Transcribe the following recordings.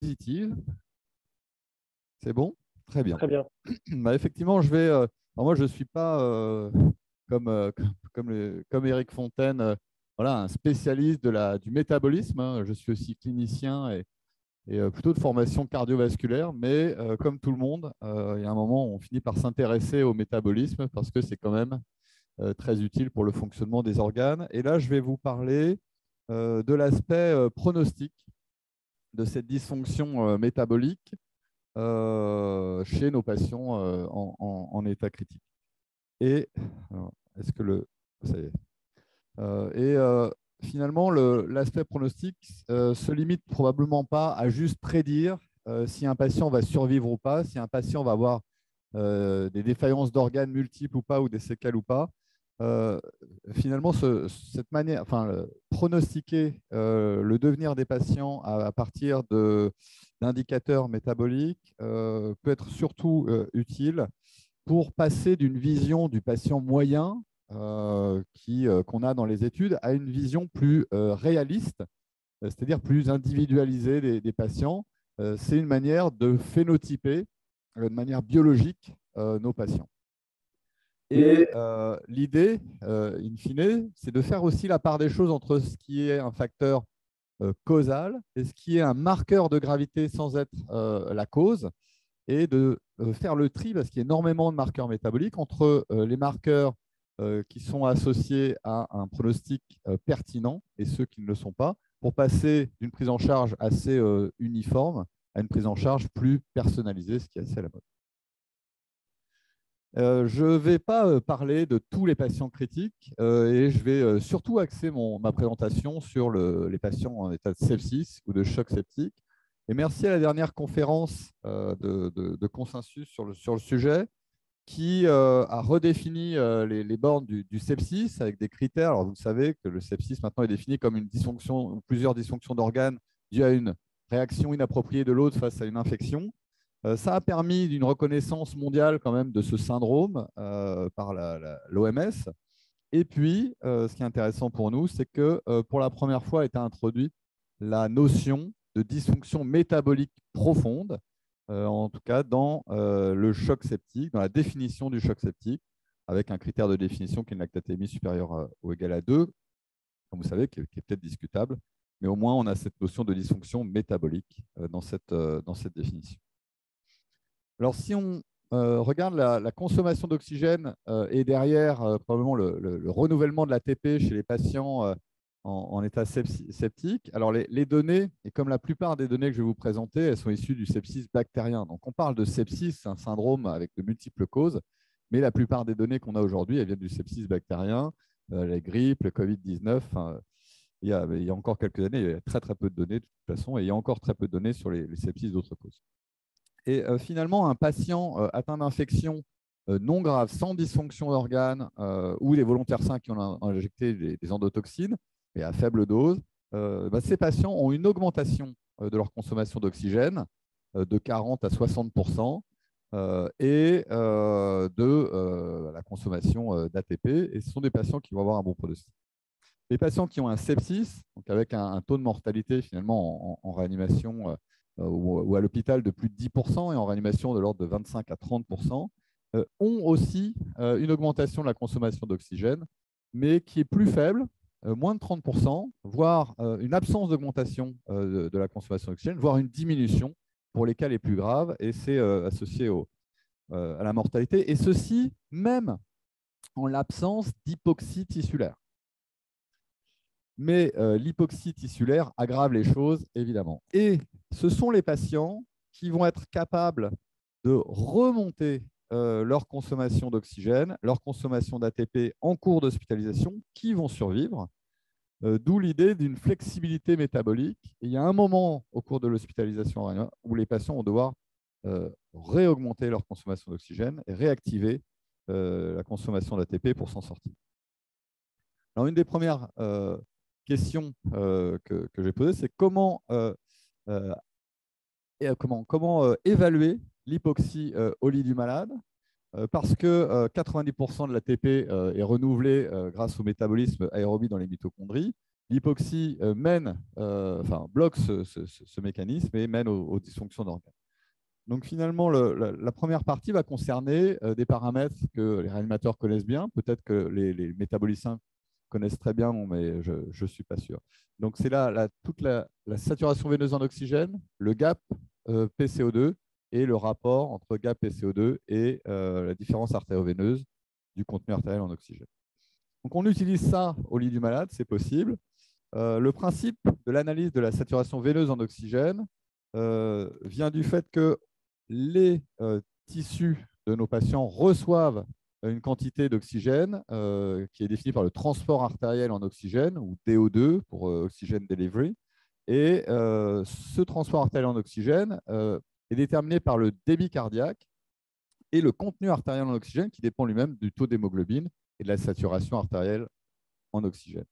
Positive. C'est bon? Très bien. Très bien. Bah, effectivement, alors moi, je ne suis pas comme Éric Fontaine, voilà, un spécialiste du métabolisme, hein. Je suis aussi clinicien et plutôt de formation cardiovasculaire, mais comme tout le monde, il y a un moment où on finit par s'intéresser au métabolisme parce que c'est quand même très utile pour le fonctionnement des organes. Et là, je vais vous parler de l'aspect pronostic de cette dysfonction métabolique chez nos patients en état critique. Et est-ce que le. Ça y est. Finalement, l'aspect pronostic se limite probablement pas à juste prédire si un patient va survivre ou pas, si un patient va avoir des défaillances d'organes multiples ou pas, ou des séquelles ou pas. Euh, Finalement, cette manière, pronostiquer le devenir des patients à partir d'indicateurs métaboliques peut être surtout utile pour passer d'une vision du patient moyen qu'on a dans les études à une vision plus réaliste, c'est-à-dire plus individualisée des patients. C'est une manière de phénotyper de manière biologique nos patients. Et l'idée, in fine, c'est de faire aussi la part des choses entre ce qui est un facteur causal et ce qui est un marqueur de gravité sans être la cause, et de faire le tri, parce qu'il y a énormément de marqueurs métaboliques, entre les marqueurs qui sont associés à un pronostic pertinent et ceux qui ne le sont pas, pour passer d'une prise en charge assez uniforme à une prise en charge plus personnalisée, ce qui est assez à la mode. Je ne vais pas parler de tous les patients critiques et je vais surtout axer ma présentation sur les patients en état de sepsis ou de choc septique. Et merci à la dernière conférence de consensus sur le sujet qui a redéfini les bornes du sepsis avec des critères. Alors, vous savez que le sepsis maintenant est défini comme une dysfonction ou plusieurs dysfonctions d'organes dues à une réaction inappropriée de l'autre face à une infection. Ça a permis une reconnaissance mondiale quand même de ce syndrome par l'OMS. Et puis, ce qui est intéressant pour nous, c'est que pour la première fois a été introduite la notion de dysfonction métabolique profonde, en tout cas dans le choc septique, dans la définition du choc septique, avec un critère de définition qui est une lactatémie supérieure ou égale à 2, comme vous savez, qui est peut-être discutable, mais au moins on a cette notion de dysfonction métabolique dans cette définition. Alors, si on regarde la consommation d'oxygène et derrière probablement le renouvellement de l'ATP chez les patients en état septique, alors les données, et comme la plupart des données que je vais vous présenter, elles sont issues du sepsis bactérien. Donc, on parle de sepsis, un syndrome avec de multiples causes, mais la plupart des données qu'on a aujourd'hui, elles viennent du sepsis bactérien, la grippe, le Covid-19. Il y a encore quelques années, il y a très très peu de données de toute façon, et il y a encore très peu de données sur les sepsis d'autres causes. Et finalement, un patient atteint d'infection non grave, sans dysfonction d'organes ou des volontaires sains qui ont injecté des endotoxines, mais à faible dose, ces patients ont une augmentation de leur consommation d'oxygène de 40 à 60% et de la consommation d'ATP. Et ce sont des patients qui vont avoir un bon pronostic. Les patients qui ont un sepsis, donc avec un taux de mortalité finalement en réanimation ou à l'hôpital de plus de 10% et en réanimation de l'ordre de 25 à 30%, ont aussi une augmentation de la consommation d'oxygène, mais qui est plus faible, moins de 30%, voire une absence d'augmentation de la consommation d'oxygène, voire une diminution pour les cas les plus graves, et c'est associé à la mortalité, et ceci même en l'absence d'hypoxie tissulaire. Mais l'hypoxie tissulaire aggrave les choses, évidemment. Et ce sont les patients qui vont être capables de remonter leur consommation d'oxygène, leur consommation d'ATP en cours d'hospitalisation, qui vont survivre, d'où l'idée d'une flexibilité métabolique. Et il y a un moment au cours de l'hospitalisation où les patients vont devoir réaugmenter leur consommation d'oxygène et réactiver la consommation d'ATP pour s'en sortir. Alors, une des premières question que j'ai posée, c'est comment évaluer l'hypoxie au lit du malade, parce que 90% de l'ATP est renouvelé grâce au métabolisme aérobie dans les mitochondries, L'hypoxie bloque ce mécanisme et mène aux dysfonctions d'organes. Donc finalement, la première partie va concerner des paramètres que les réanimateurs connaissent bien. Peut-être que les métaboliciens connaissent très bien, mais je ne suis pas sûr. Donc c'est là toute la saturation veineuse en oxygène, le gap PCO2 et le rapport entre gap PCO2 et la différence artério-veineuse du contenu artériel en oxygène. Donc on utilise ça au lit du malade, c'est possible. Le principe de l'analyse de la saturation veineuse en oxygène vient du fait que les tissus de nos patients reçoivent une quantité d'oxygène qui est définie par le transport artériel en oxygène, ou DO2 pour Oxygen Delivery. Et ce transport artériel en oxygène est déterminé par le débit cardiaque et le contenu artériel en oxygène qui dépend lui-même du taux d'hémoglobine et de la saturation artérielle en oxygène.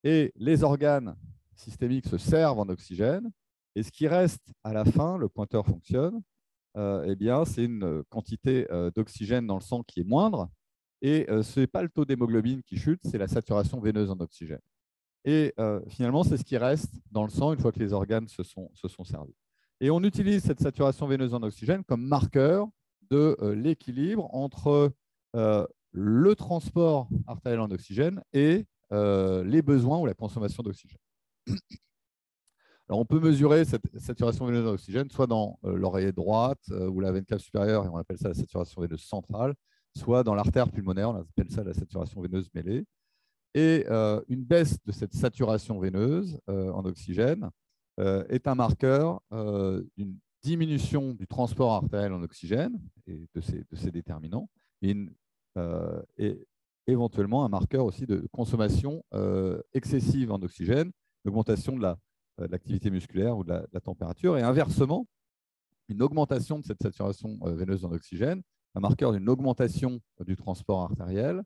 Et les organes systémiques se servent en oxygène. Et ce qui reste à la fin, le pointeur fonctionne, eh bien, c'est une quantité d'oxygène dans le sang qui est moindre. Et ce n'est pas le taux d'hémoglobine qui chute, c'est la saturation veineuse en oxygène. Et finalement, c'est ce qui reste dans le sang une fois que les organes se sont servis. Et on utilise cette saturation veineuse en oxygène comme marqueur de l'équilibre entre le transport artériel en oxygène et les besoins ou la consommation d'oxygène. Alors, on peut mesurer cette saturation veineuse en oxygène soit dans l'oreillette droite ou la veine cave supérieure, et on appelle ça la saturation veineuse centrale, soit dans l'artère pulmonaire, on appelle ça la saturation veineuse mêlée. Et une baisse de cette saturation veineuse en oxygène est un marqueur d'une diminution du transport artériel en oxygène et de ses déterminants, et éventuellement un marqueur aussi de consommation excessive en oxygène, l'augmentation de l'activité musculaire ou de la température, et inversement, une augmentation de cette saturation veineuse en oxygène, un marqueur d'une augmentation du transport artériel,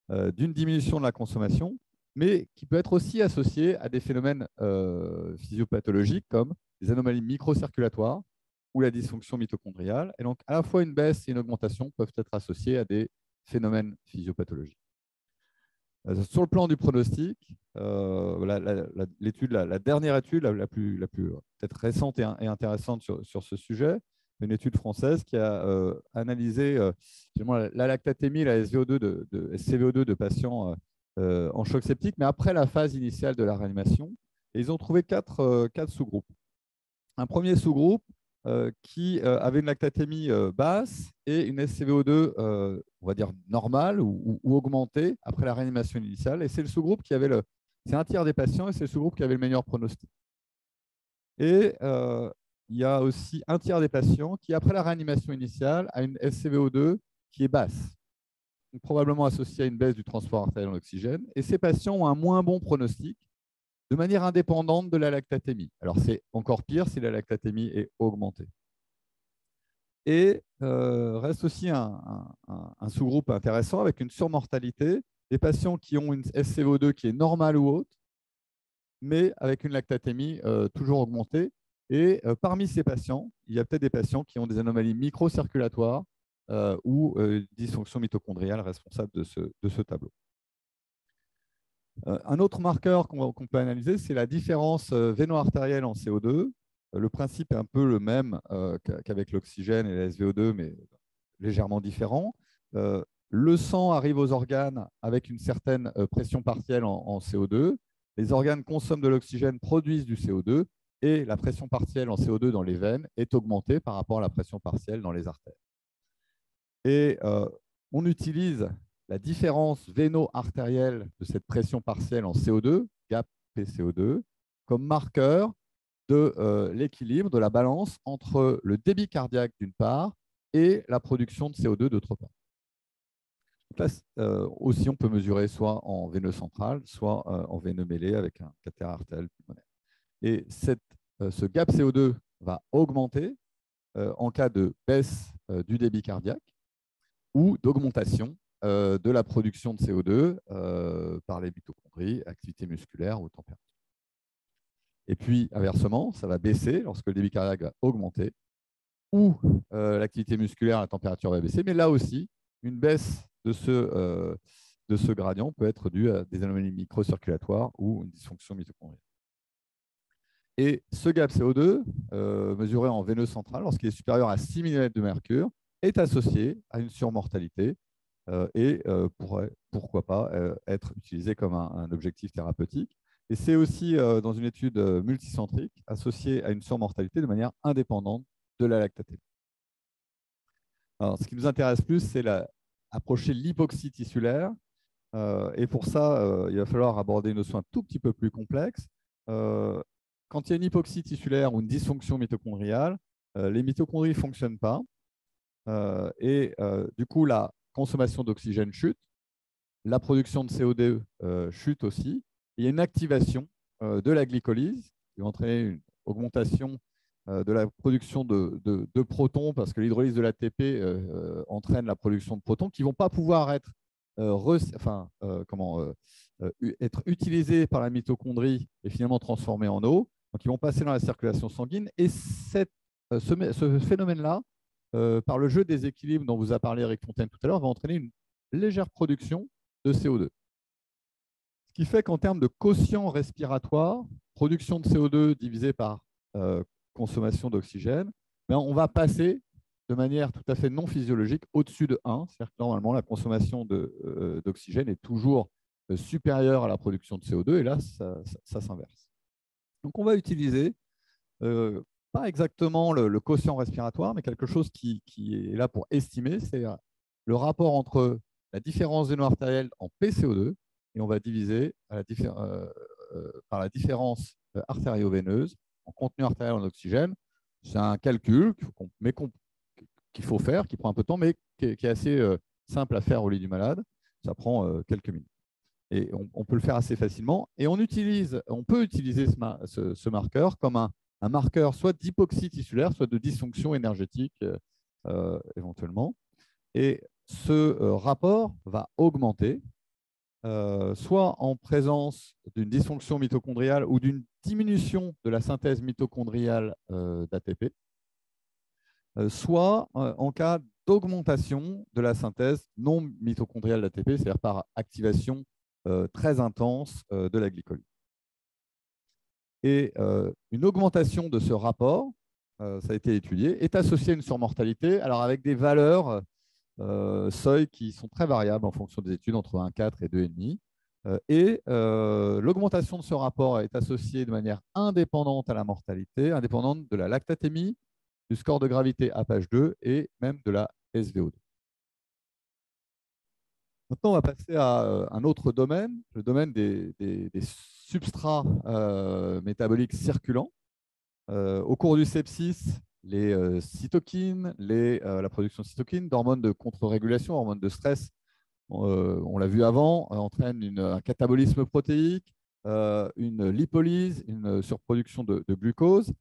d'une diminution de la consommation, mais qui peut être aussi associé à des phénomènes physiopathologiques comme les anomalies microcirculatoires ou la dysfonction mitochondriale. Et donc, à la fois une baisse et une augmentation peuvent être associées à des phénomènes physiopathologiques. Sur le plan du pronostic, la dernière étude, la plus peut-être récente et intéressante sur ce sujet, une étude française qui a analysé la lactatémie, la SVO2 SCVO2 de patients en choc septique, mais après la phase initiale de la réanimation. Et ils ont trouvé quatre sous-groupes. Un premier sous-groupe qui avait une lactatémie basse et une SCVO2, on va dire normale ou augmentée après la réanimation initiale. Et c'est le sous-groupe qui avait c'est un tiers des patients et c'est le sous-groupe qui avait le meilleur pronostic. Et il y a aussi un tiers des patients qui, après la réanimation initiale, a une SCVO2 qui est basse, donc probablement associée à une baisse du transport artériel en oxygène. Et ces patients ont un moins bon pronostic de manière indépendante de la lactatémie. Alors, c'est encore pire si la lactatémie est augmentée. Et reste aussi un sous-groupe intéressant avec une surmortalité des patients qui ont une SCVO2 qui est normale ou haute, mais avec une lactatémie toujours augmentée. Et parmi ces patients, il y a peut-être des patients qui ont des anomalies microcirculatoires ou dysfonction mitochondriale responsable de ce tableau. Un autre marqueur qu'on peut analyser, c'est la différence véno-artérielle en CO2. Le principe est un peu le même qu'avec l'oxygène et la SVO2, mais légèrement différent. Le sang arrive aux organes avec une certaine pression partielle en CO2. Les organes consomment de l'oxygène, produisent du CO2, et la pression partielle en CO2 dans les veines est augmentée par rapport à la pression partielle dans les artères. Et on utilise la différence véno-artérielle de cette pression partielle en CO2, gap PCO2, comme marqueur de l'équilibre, de la balance entre le débit cardiaque d'une part et la production de CO2 d'autre part. Là, aussi, on peut mesurer soit en veineux central, soit en veineux mêlé avec un cathéter artériel pulmonaire. Et ce gap CO2 va augmenter en cas de baisse du débit cardiaque ou d'augmentation de la production de CO2 par les mitochondries, activité musculaire ou température. Et puis, inversement, ça va baisser lorsque le débit cardiaque va augmenter ou l'activité musculaire, la température va baisser. Mais là aussi, une baisse de de ce gradient peut être due à des anomalies microcirculatoires ou une dysfonction mitochondriale. Et ce gap CO2, mesuré en veineux central, lorsqu'il est supérieur à 6 mm de mercure, est associé à une surmortalité et pourrait, pourquoi pas, être utilisé comme un objectif thérapeutique. Et c'est aussi, dans une étude multicentrique, associé à une surmortalité de manière indépendante de la lactatémie. Alors, ce qui nous intéresse plus, c'est approcher l'hypoxie tissulaire. Et pour ça, il va falloir aborder une notion un tout petit peu plus complexe. Quand il y a une hypoxie tissulaire ou une dysfonction mitochondriale, les mitochondries ne fonctionnent pas. Et du coup, la consommation d'oxygène chute, la production de CO2 chute aussi. Il y a une activation de la glycolyse qui va entraîner une augmentation de la production de protons parce que l'hydrolyse de l'ATP entraîne la production de protons qui ne vont pas pouvoir être, être utilisés par la mitochondrie et finalement transformés en eau. Donc, ils vont passer dans la circulation sanguine. Et ce phénomène-là, par le jeu des équilibres dont vous a parlé Eric Fontaine tout à l'heure, va entraîner une légère production de CO2. Ce qui fait qu'en termes de quotient respiratoire, production de CO2 divisé par consommation d'oxygène, on va passer de manière tout à fait non physiologique au-dessus de 1. C'est-à-dire que normalement, la consommation d'oxygène est toujours supérieure à la production de CO2, et là, ça s'inverse. Donc, on va utiliser pas exactement le quotient respiratoire, mais quelque chose qui est là pour estimer, c'est le rapport entre la différence véno artérielle en PCO2, et on va diviser par la différence artério-veineuse en contenu artériel en oxygène. C'est un calcul qu'il faut faire, qui prend un peu de temps, mais qui est assez simple à faire au lit du malade. Ça prend quelques minutes. Et on peut le faire assez facilement. Et on peut utiliser ce marqueur comme un marqueur soit d'hypoxie tissulaire, soit de dysfonction énergétique éventuellement. Et ce rapport va augmenter, soit en présence d'une dysfonction mitochondriale ou d'une diminution de la synthèse mitochondriale d'ATP, soit en cas d'augmentation de la synthèse non mitochondriale d'ATP, c'est-à-dire par activation très intense de la glycolyse. Et une augmentation de ce rapport, ça a été étudié, est associée à une surmortalité, alors avec des valeurs seuil qui sont très variables en fonction des études, entre 1,4 et 2,5. Et l'augmentation de ce rapport est associée de manière indépendante à la mortalité, indépendante de la lactatémie, du score de gravité APH2 et même de la SVO2. Maintenant, on va passer à un autre domaine, le domaine des substrats métaboliques circulants. Au cours du sepsis, les cytokines, la production de cytokines, d'hormones de contre-régulation, hormones de stress, on l'a vu avant, entraînent un catabolisme protéique, une lipolyse, une surproduction de glucose,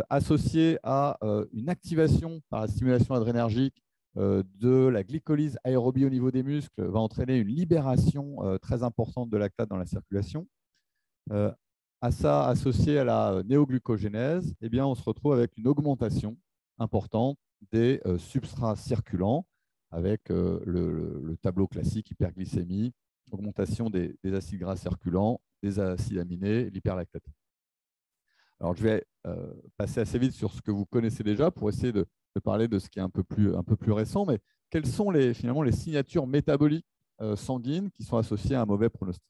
associée à une activation par la stimulation adrénergique de la glycolyse aérobie au niveau des muscles, va entraîner une libération très importante de lactate dans la circulation. À ça, associé à la néoglucogénèse, eh bien, on se retrouve avec une augmentation importante des substrats circulants, avec le tableau classique, hyperglycémie, augmentation des acides gras circulants, des acides aminés, l'hyperlactatémie. Alors, je vais passer assez vite sur ce que vous connaissez déjà pour essayer de parler de ce qui est un peu plus récent, mais quelles sont finalement les signatures métaboliques sanguines qui sont associées à un mauvais pronostic?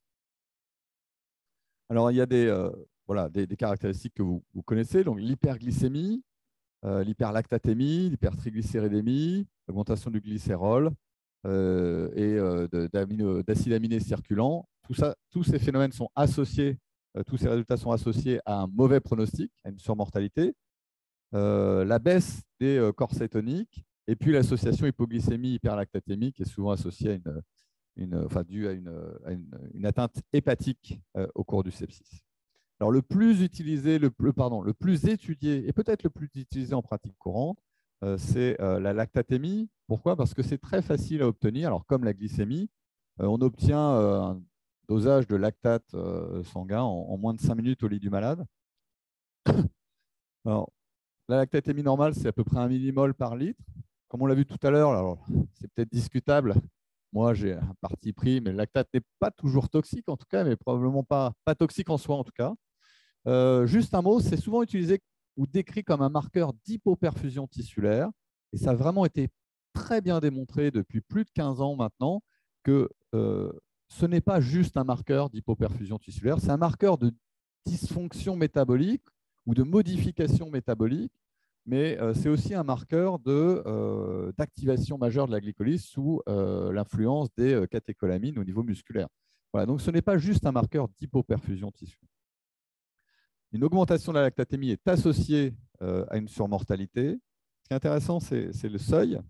Alors, il y a des caractéristiques que vous connaissez, donc l'hyperglycémie, l'hyperlactatémie, l'hypertriglycéridémie, l'augmentation du glycérol et d'acides aminés circulants. Tous ces phénomènes sont associés, tous ces résultats sont associés à un mauvais pronostic, à une surmortalité, la baisse des corps cétoniques et puis l'association hypoglycémie-hyperlactatémie qui est souvent associée à due à une atteinte hépatique au cours du sepsis. Alors, le plus utilisé, le plus étudié et peut-être le plus utilisé en pratique courante, c'est la lactatémie. Pourquoi? Parce que c'est très facile à obtenir. Alors, comme la glycémie, on obtient un dosage de lactate sanguin en moins de 5 minutes au lit du malade. Alors, la lactatémie normale, c'est à peu près 1 millimol par litre. Comme on l'a vu tout à l'heure, c'est peut-être discutable. moi, j'ai un parti pris, mais le lactate n'est pas toujours toxique en tout cas, mais probablement pas toxique en soi en tout cas. Juste un mot, c'est souvent utilisé ou décrit comme un marqueur d'hypoperfusion tissulaire. Et ça a vraiment été très bien démontré depuis plus de 15 ans maintenant que ce n'est pas juste un marqueur d'hypoperfusion tissulaire, c'est un marqueur de dysfonction métabolique ou de modification métabolique, mais c'est aussi un marqueur d'activation majeure de la glycolyse sous l'influence des catécholamines au niveau musculaire. Voilà, donc ce n'est pas juste un marqueur d'hypoperfusion tissulaire. Une augmentation de la lactatémie est associée à une surmortalité. Ce qui est intéressant, c'est le seuil.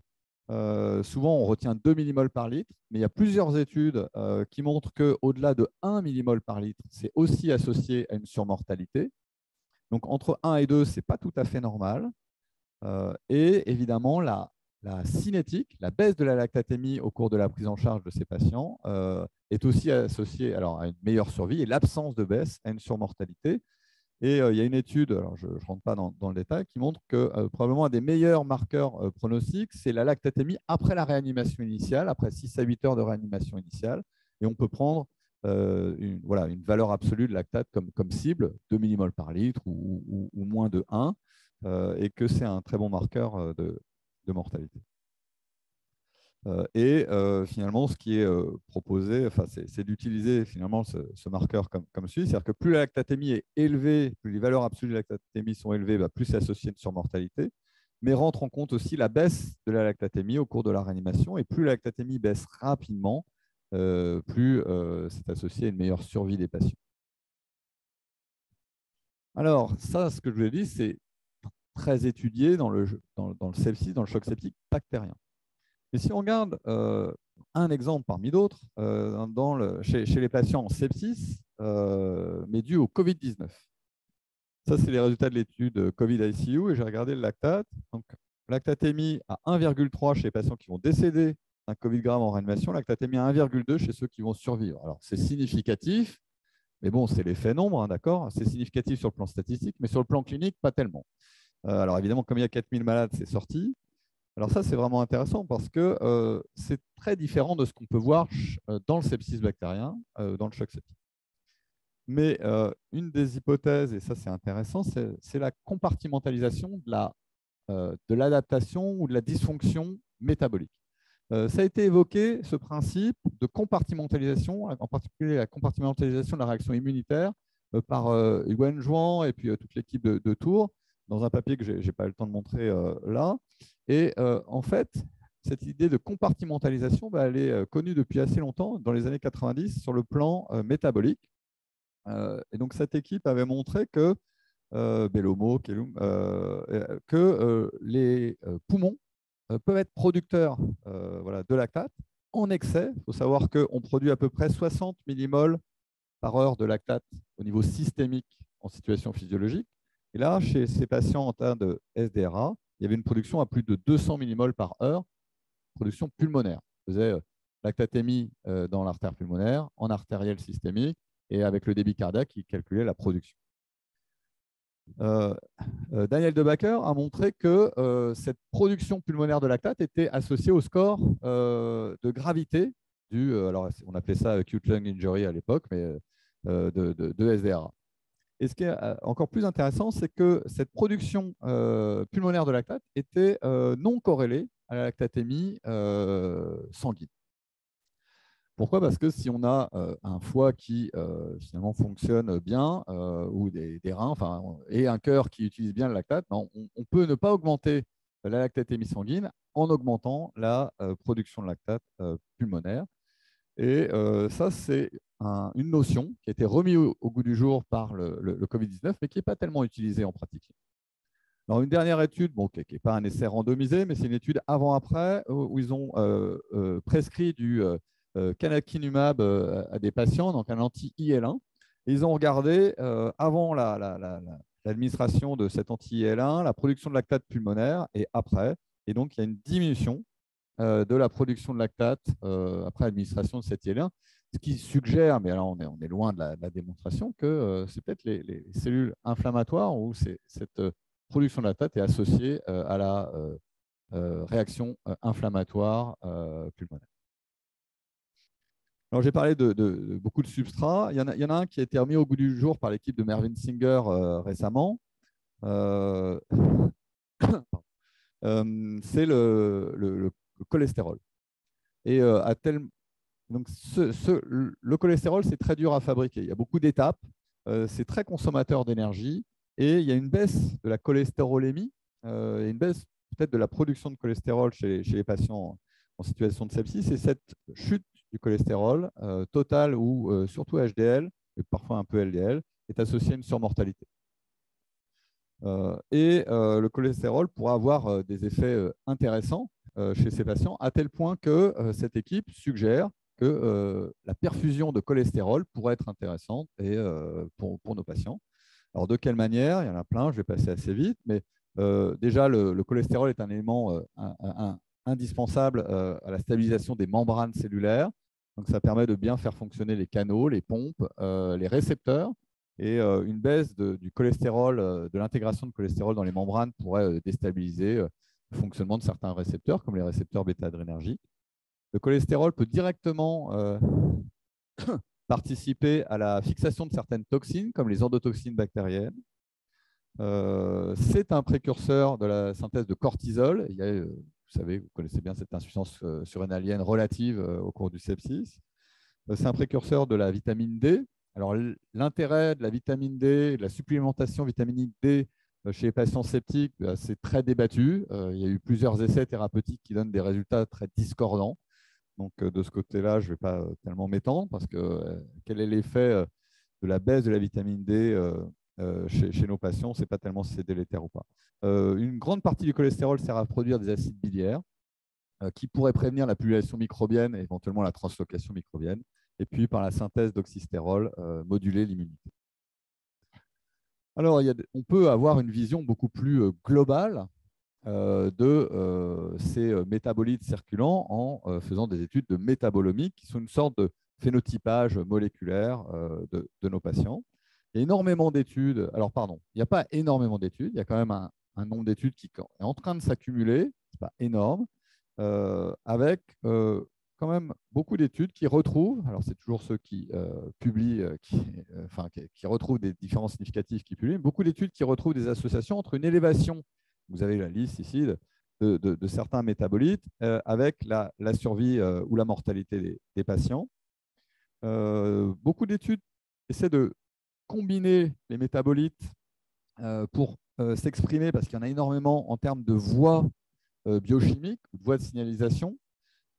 Souvent, on retient 2 millimoles par litre, mais il y a plusieurs études qui montrent qu'au-delà de 1 millimol par litre, c'est aussi associé à une surmortalité. Donc, entre 1 et 2, ce n'est pas tout à fait normal. Et évidemment, la cinétique, la baisse de la lactatémie au cours de la prise en charge de ces patients, est aussi associée alors, à une meilleure survie et l'absence de baisse à une surmortalité. Et il y a une étude, alors je ne rentre pas dans le détail, qui montre que probablement un des meilleurs marqueurs pronostiques, c'est la lactatémie après la réanimation initiale, après 6 à 8 heures de réanimation initiale. Et on peut prendre une valeur absolue de lactate comme cible, 2 millimoles par litre ou moins de 1, et que c'est un très bon marqueur de mortalité. Finalement, ce qui est proposé, c'est d'utiliser finalement ce marqueur comme celui. C'est-à-dire que plus la lactatémie est élevée, plus les valeurs absolues de la lactatémie sont élevées, plus c'est associé à une surmortalité, mais rentre en compte aussi la baisse de la lactatémie au cours de la réanimation. Et plus la lactatémie baisse rapidement, plus c'est associé à une meilleure survie des patients. Alors, ça, ce que je vous ai dit, c'est très étudié dans le sepsis, dans le choc septique bactérien. Mais si on regarde un exemple parmi d'autres, chez les patients en sepsis, mais dû au Covid-19. Ça, c'est les résultats de l'étude COVID-ICU et j'ai regardé le lactate. Donc, lactatémie à 1,3 chez les patients qui vont décéder d'un Covid grave en réanimation, lactatémie à 1,2 chez ceux qui vont survivre. Alors, c'est significatif, mais bon, c'est l'effet nombre, hein, d'accord. C'est significatif sur le plan statistique, mais sur le plan clinique, pas tellement. Alors, évidemment, comme il y a 4000 malades, c'est sorti. Alors ça, c'est vraiment intéressant parce que c'est très différent de ce qu'on peut voir dans le sepsis bactérien, dans le choc septique. Mais une des hypothèses, et ça c'est intéressant, c'est la compartimentalisation de l'adaptation ou de la dysfonction métabolique. Ça a été évoqué, ce principe de compartimentalisation, en particulier la compartimentalisation de la réaction immunitaire, par Yuen Zhuang et puis toute l'équipe de Tours, dans un papier que je n'ai pas eu le temps de montrer là. Et en fait, cette idée de compartimentalisation, elle est connue depuis assez longtemps, dans les années 90, sur le plan métabolique. Et donc, cette équipe avait montré que, Bellomo, Kellum, que les poumons peuvent être producteurs de lactate en excès. Il faut savoir qu'on produit à peu près 60 millimoles par heure de lactate au niveau systémique en situation physiologique. Et là, chez ces patients atteints de SDRA, il y avait une production à plus de 200 millimoles par heure, production pulmonaire. On faisait lactatémie dans l'artère pulmonaire, en artérielle systémique, et avec le débit cardiaque, il calculait la production. Daniel Debacker a montré que cette production pulmonaire de lactate était associée au score de gravité alors on appelait ça acute lung injury à l'époque, mais de SDRA. Et ce qui est encore plus intéressant, c'est que cette production pulmonaire de lactate était non corrélée à la lactatémie sanguine. Pourquoi? Parce que si on a un foie qui finalement fonctionne bien, ou des reins, et un cœur qui utilise bien le lactate, on peut ne pas augmenter la lactatémie sanguine en augmentant la production de lactate pulmonaire. Et ça, c'est une notion qui a été remise au goût du jour par le Covid-19, mais qui n'est pas tellement utilisée en pratique. Alors, une dernière étude, qui n'est pas un essai randomisé, mais c'est une étude avant-après, où ils ont prescrit du canakinumab à des patients, donc un anti-IL1. Et ils ont regardé, avant l'administration de cet anti-IL1, la production de lactate pulmonaire, et après. Et donc, il y a une diminution de la production de lactate après l'administration de cet IL1, ce qui suggère, mais alors on est loin de la démonstration, que c'est peut-être les cellules inflammatoires où cette production de lactate est associée à la réaction inflammatoire pulmonaire. Alors, j'ai parlé de beaucoup de substrats. Il y en a un qui a été remis au goût du jour par l'équipe de Mervyn Singer récemment. Euh, c'est le cholestérol. Et donc le cholestérol, c'est très dur à fabriquer. Il y a beaucoup d'étapes. C'est très consommateur d'énergie. Et il y a une baisse de la cholestérolémie et une baisse peut-être de la production de cholestérol chez les patients en situation de sepsis. Et cette chute du cholestérol total ou surtout HDL, et parfois un peu LDL, est associée à une surmortalité. Le cholestérol pourra avoir des effets intéressants chez ces patients, à tel point que cette équipe suggère que la perfusion de cholestérol pourrait être intéressante pour nos patients. Alors, de quelle manière? Il y en a plein, je vais passer assez vite, mais déjà, le cholestérol est un élément indispensable à la stabilisation des membranes cellulaires. Donc, ça permet de bien faire fonctionner les canaux, les pompes, les récepteurs. Et une baisse du cholestérol, de l'intégration de cholestérol dans les membranes pourrait déstabiliser le fonctionnement de certains récepteurs, comme les récepteurs bêta-adrénergiques. Le cholestérol peut directement participer à la fixation de certaines toxines, comme les endotoxines bactériennes. C'est un précurseur de la synthèse de cortisol. Il y a, vous savez, vous connaissez bien cette insuffisance surrénalienne relative au cours du sepsis. C'est un précurseur de la vitamine D. Alors, l'intérêt de la vitamine D, de la supplémentation vitaminique D chez les patients septiques, c'est très débattu. Il y a eu plusieurs essais thérapeutiques qui donnent des résultats très discordants. Donc, de ce côté-là, je ne vais pas tellement m'étendre parce que quel est l'effet de la baisse de la vitamine D chez nos patients? Ce n'est pas tellement si c'est délétère ou pas. Une grande partie du cholestérol sert à produire des acides biliaires qui pourraient prévenir la pullulation microbienne et éventuellement la translocation microbienne. Et puis, par la synthèse d'oxystérol, moduler l'immunité. Alors, on peut avoir une vision beaucoup plus globale de ces métabolites circulants en faisant des études de métabolomique qui sont une sorte de phénotypage moléculaire de nos patients. Il y a énormément d'études. Alors, pardon, il n'y a pas énormément d'études. Il y a quand même un nombre d'études qui est en train de s'accumuler. Ce n'est pas énorme. Avec quand même beaucoup d'études qui retrouvent, alors c'est toujours ceux qui publient, qui retrouvent des différences significatives qui publient, beaucoup d'études qui retrouvent des associations entre une élévation, vous avez la liste ici, de certains métabolites avec la survie ou la mortalité des patients. Beaucoup d'études essaient de combiner les métabolites pour s'exprimer, parce qu'il y en a énormément en termes de voies biochimiques, de voies de signalisation.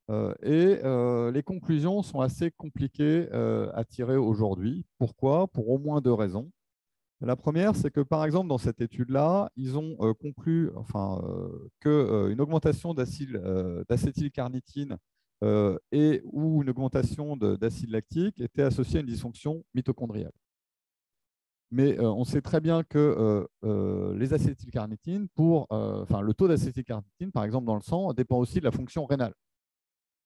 Les conclusions sont assez compliquées à tirer aujourd'hui. Pourquoi? Pour au moins deux raisons. La première, c'est que par exemple, dans cette étude-là, ils ont conclu qu'une augmentation d'acétylcarnitine ou une augmentation d'acide lactique était associée à une dysfonction mitochondriale. Mais on sait très bien que les acétylcarnitines, le taux d'acétylcarnitine, par exemple, dans le sang, dépend aussi de la fonction rénale.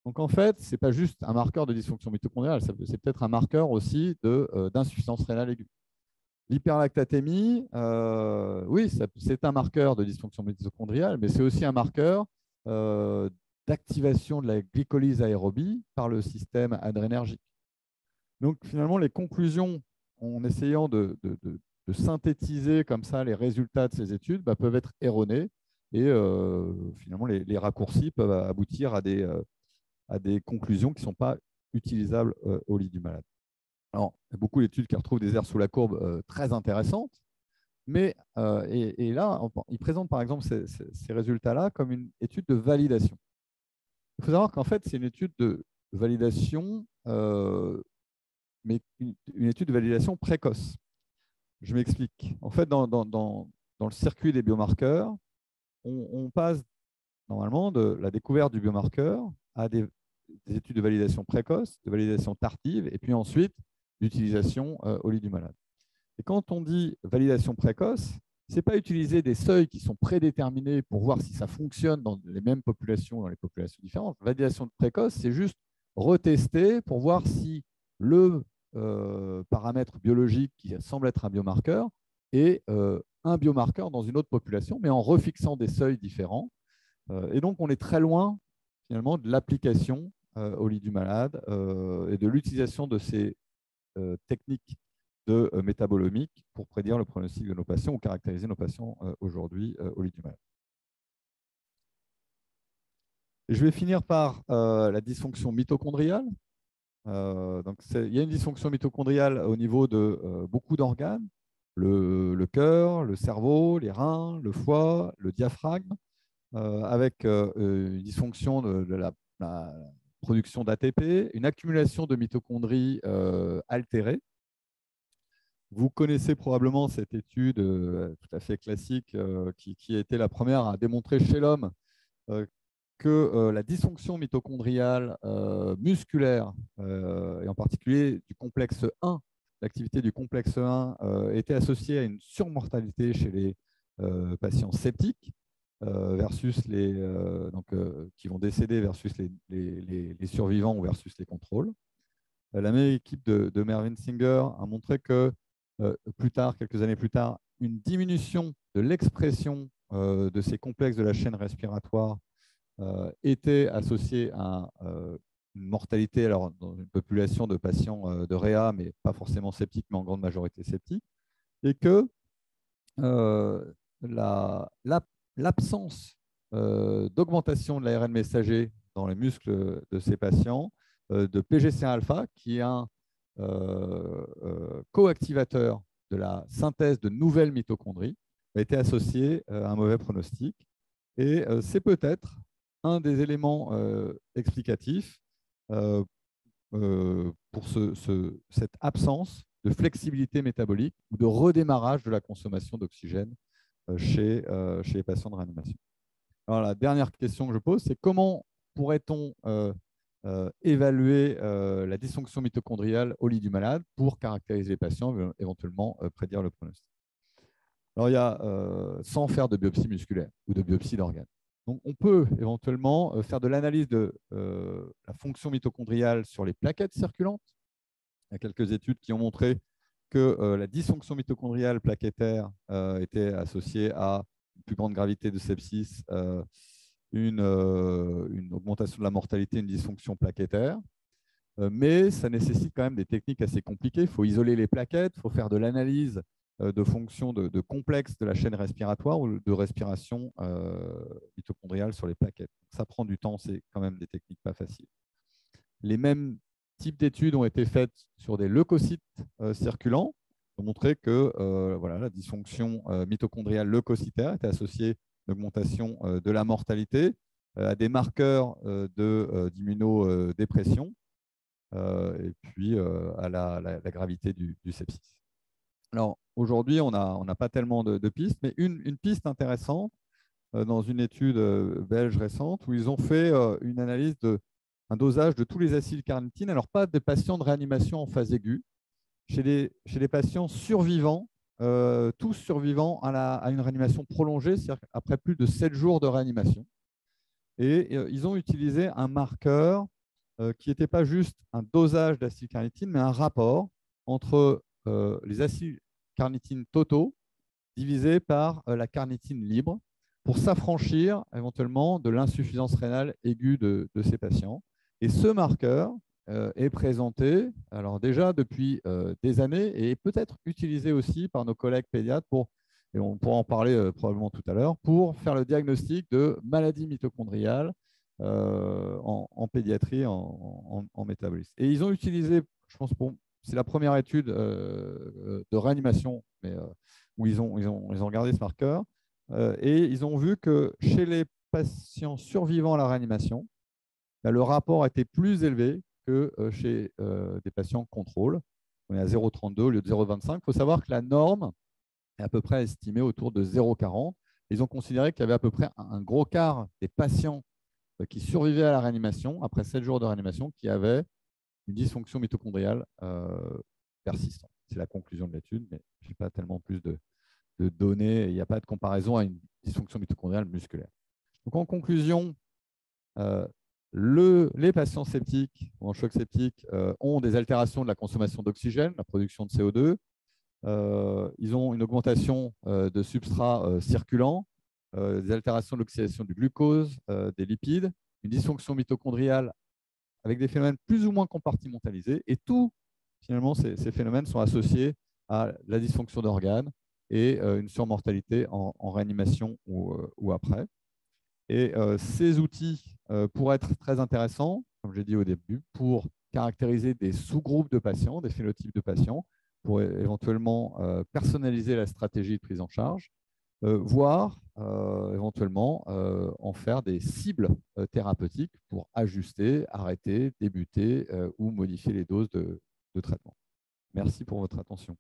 Donc en fait, ce n'est pas juste un marqueur de dysfonction mitochondriale, c'est peut-être un marqueur aussi d'insuffisance rénale aiguë. L'hyperlactatémie, oui, c'est un marqueur de dysfonction mitochondriale, mais c'est aussi un marqueur d'activation de la glycolyse aérobie par le système adrénergique. Donc finalement, les conclusions, en essayant de synthétiser comme ça les résultats de ces études, peuvent être erronées et finalement les raccourcis peuvent aboutir à des conclusions qui ne sont pas utilisables au lit du malade. Alors, il y a beaucoup d'études qui retrouvent des aires sous la courbe très intéressantes, mais là, ils présentent par exemple ces résultats-là comme une étude de validation. Il faut savoir qu'en fait, c'est une étude de validation, mais une étude de validation précoce. Je m'explique. En fait, dans le circuit des biomarqueurs, on passe normalement de la découverte du biomarqueur à des études de validation précoce, de validation tardive, et puis ensuite d'utilisation au lit du malade. Et quand on dit validation précoce, ce n'est pas utiliser des seuils qui sont prédéterminés pour voir si ça fonctionne dans les mêmes populations, dans les populations différentes. Validation précoce, c'est juste retester pour voir si le paramètre biologique qui semble être un biomarqueur est un biomarqueur dans une autre population, mais en refixant des seuils différents. Et donc, on est très loin, finalement, de l'application au lit du malade et de l'utilisation de ces techniques de métabolomique pour prédire le pronostic de nos patients ou caractériser nos patients aujourd'hui au lit du malade. Et je vais finir par la dysfonction mitochondriale. Donc il y a une dysfonction mitochondriale au niveau de beaucoup d'organes, le cœur, le cerveau, les reins, le foie, le diaphragme, avec une dysfonction de la production d'ATP, une accumulation de mitochondries altérées. Vous connaissez probablement cette étude tout à fait classique qui a été la première à démontrer chez l'homme que la dysfonction mitochondriale musculaire, et en particulier du complexe 1, l'activité du complexe 1 était associée à une surmortalité chez les patients septiques versus qui vont décéder versus les survivants ou versus les contrôles. La même équipe de Mervyn Singer a montré que plus tard, quelques années plus tard, une diminution de l'expression de ces complexes de la chaîne respiratoire était associée à une mortalité alors, dans une population de patients de réa, mais pas forcément septiques, mais en grande majorité septiques, et que l'absence d'augmentation de l'ARN messager dans les muscles de ces patients, de PGC1-alpha, qui est un coactivateur de la synthèse de nouvelles mitochondries, a été associé à un mauvais pronostic. Et c'est peut-être un des éléments explicatifs pour cette absence de flexibilité métabolique ou de redémarrage de la consommation d'oxygène chez les patients de réanimation. Alors, la dernière question que je pose, c'est comment pourrait-on évaluer la dysfonction mitochondriale au lit du malade pour caractériser les patients et éventuellement prédire le pronostic. Alors, il y a sans faire de biopsie musculaire ou de biopsie d'organes. Donc, on peut éventuellement faire de l'analyse de la fonction mitochondriale sur les plaquettes circulantes. Il y a quelques études qui ont montré que la dysfonction mitochondriale plaquettaire était associée à une plus grande gravité de sepsis, une augmentation de la mortalité, une dysfonction plaquettaire. Mais ça nécessite quand même des techniques assez compliquées. Il faut isoler les plaquettes, il faut faire de l'analyse de fonctions de complexes de la chaîne respiratoire ou de respiration mitochondriale sur les plaquettes. Ça prend du temps, c'est quand même des techniques pas faciles. Les mêmes types d'études ont été faites sur des leucocytes circulants pour montrer que voilà, la dysfonction mitochondriale leucocytaire était associée à une augmentation de la mortalité, à des marqueurs d'immunodépression et puis à la gravité du sepsis. Alors aujourd'hui, on n'a pas tellement de pistes, mais une piste intéressante dans une étude belge récente où ils ont fait une analyse un dosage de tous les acylcarnitine, alors pas des patients de réanimation en phase aiguë, chez les patients survivants, tous survivants à une réanimation prolongée, c'est-à-dire après plus de 7 jours de réanimation. Et ils ont utilisé un marqueur qui n'était pas juste un dosage d'acylcarnitine, mais un rapport entre les acylcarnitines totaux divisés par la carnitine libre pour s'affranchir éventuellement de l'insuffisance rénale aiguë de ces patients. Et ce marqueur est présenté alors déjà depuis des années et peut-être utilisé aussi par nos collègues pédiatres et on pourra en parler probablement tout à l'heure, pour faire le diagnostic de maladies mitochondriales en pédiatrie, en métabolisme. Et ils ont utilisé, je pense, c'est la première étude de réanimation où ils ont regardé ce marqueur et ils ont vu que chez les patients survivants à la réanimation, le rapport était plus élevé que chez des patients contrôle. On est à 0,32 au lieu de 0,25. Il faut savoir que la norme est à peu près estimée autour de 0,40. Ils ont considéré qu'il y avait à peu près un gros quart des patients qui survivaient à la réanimation, après 7 jours de réanimation, qui avaient une dysfonction mitochondriale persistante. C'est la conclusion de l'étude, mais je n'ai pas tellement plus de données. Il n'y a pas de comparaison à une dysfonction mitochondriale musculaire. Donc, en conclusion, les patients septiques ou en choc septique ont des altérations de la consommation d'oxygène, la production de CO2. Ils ont une augmentation de substrats circulants, des altérations de l'oxydation du glucose, des lipides, une dysfonction mitochondriale avec des phénomènes plus ou moins compartimentalisés. Et tous, finalement, ces phénomènes sont associés à la dysfonction d'organes et une surmortalité en réanimation ou après. Et ces outils pourraient être très intéressants, comme j'ai dit au début, pour caractériser des sous-groupes de patients, des phénotypes de patients, pour éventuellement personnaliser la stratégie de prise en charge, voire éventuellement en faire des cibles thérapeutiques pour ajuster, arrêter, débuter ou modifier les doses de traitement. Merci pour votre attention.